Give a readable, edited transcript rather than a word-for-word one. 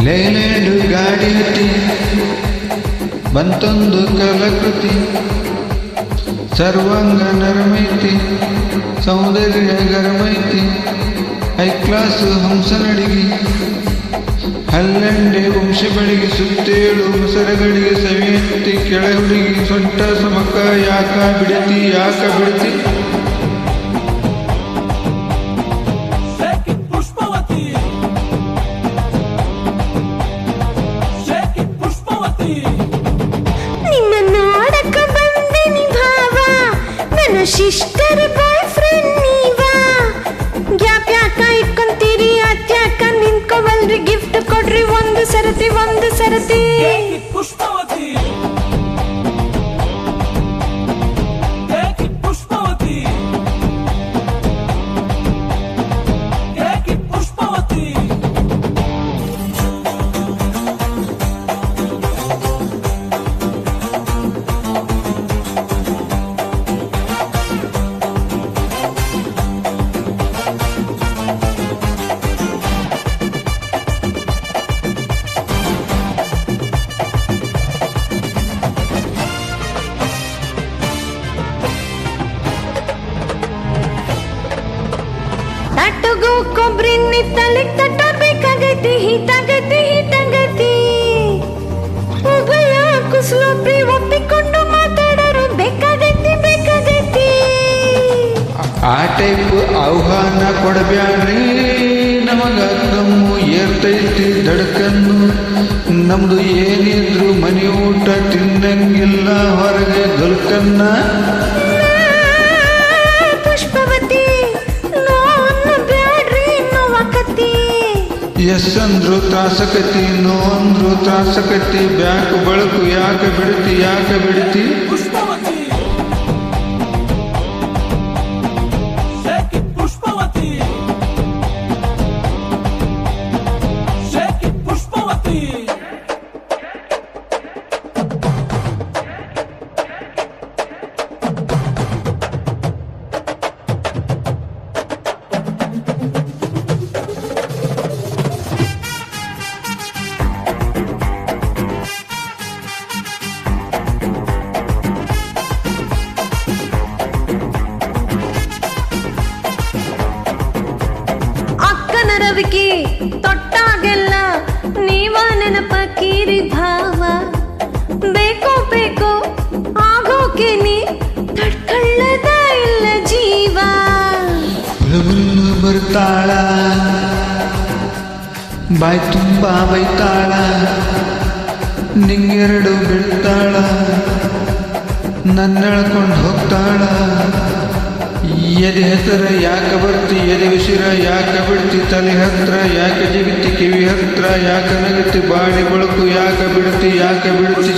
Leyland ಗಾಡಿ ಹತ್ತಿ ಬಂತೊಂದು ಕಲಾಕೃತಿ, ಸರ್ವಾಂಗ ನರಮೈತಿ, ಸೌಂದರ್ಯ ಗರಮೈತಿ, ಹೈ ಕ್ಲಾಸ್ ಹಂಸ ನಡಿಗಿ, ಹಲ್ಲಂಡೆ ವಂಶ ಬೆಳಗಿ, ಸುತ್ತೇಳು ಮೊಸರಗಳಿಗೆ ಸವಿಯಂತಿ, ಕೆಳ ಹುಡುಗಿ ಸೊಂಟ ಸಮಕ, ಯಾಕ ಬಿಡತಿ ಯಾಕ ಬಿಡತಿ. ಸಿಸ್ಟರ್ ಬಾಯ್ ಫ್ರೆಂಡ್ ನೀವಾ, ಗ್ಯಾಪ್ ಯಾಕ ಇಟ್ಕೊಂತೀರಿ, ಅತ್ಯಾಕ ನಿಂತ್ಕೋವಲ್ರಿ, ಗಿಫ್ಟ್ ಕೊಡ್ರಿ ಒಂದು ಸರತಿ ಒಂದು ಸರತಿ. ಪುಷ್ಪವತಿ ಪುಷ್ಪವತಿ ಪುಷ್ಪವತಿ. ತಟ್ಟಗು ಕೊಬ್ಬರಿ ನಿತ್ತಲಿ ತಟ್ಟಬೇಕಾಗೈತಿ, ಹೀಟಾಗೈತಿ ಹೀಟಾಗೈತಿ. ಉಭಯ ಕುಸ್ಲೊಬ್ರಿ ಒಪ್ಪಿಕೊಂಡು ಮಾತಾಡೋರು ಬೇಕಾಗೈತಿ ಬೇಕಾಗೈತಿ. ಆ ಟೈಪ್ ಆಹ್ವಾನ ಕೊಡಬ್ಯಾಡ್ರಿ ನಮಗ, ನಮ್ಮ ಏರ್ತೈತಿ ದಡ್ಕನ್ನು. ನಮ್ದು ಏನಿದ್ರು ಮನೆ ಊಟ ತಿನ್ನಂಗಿಲ್ಲ, ಹೊರಗೆ ಗಲ್ಕನ್ನ. ಪುಷ್ಪವತಿ ಎಸ್ ಅಂದ್ರು ತ್ರಾಸಕತಿ, ನೋ ಅಂದ್ರು ತ್ರಾಸಕತಿ, ಬ್ಯಾಕ್ ಬಳಕು ಯಾಕ ಬಿಡ್ತಿ ಯಾಕ ಬಿಡ್ತಿ. ಪುಷ್ಪವತಿ ಪುಷ್ಪವತಿ ಪುಷ್ಪವತಿ. ರವಿಕಿ ತೊಟ್ಟಾಗೆಲ್ಲ ನೀವ ನೆನಪಕ್ಕೀರಿ ಭಾವ, ಬೇಕೋ ಬೇಕೋ ಆಗೋಕೆ ನೀ ತಡ್ಕೊಳ್ಳದ ಇಲ್ಲ ಜೀವ. ಬರ್ತಾಳ ಬಾಯ್ ತುಂಬಾ ಬೈತಾಳ, ನಿಂಗೆರಡು ಬೀಳ್ತಾಳ, ನನ್ನಳ್ಕೊಂಡು ಹೋಗ್ತಾಳ. ಎದೆ ಹೆಸರ ಯಾಕ ಬರ್ತಿ, ಎದೆ ಉಸಿರ ಯಾಕ ಬಿಡ್ತಿ, ತಲೆ ಹತ್ರ ಯಾಕೆ ಜಿಗಿತಿ, ಕಿವಿ ಹತ್ರ ಯಾಕ ನಗತಿ, ಬಾಡಿ ಬಳಕು ಯಾಕ ಬಿಡ್ತಿ ಯಾಕ ಬಿಡ್ತಿ.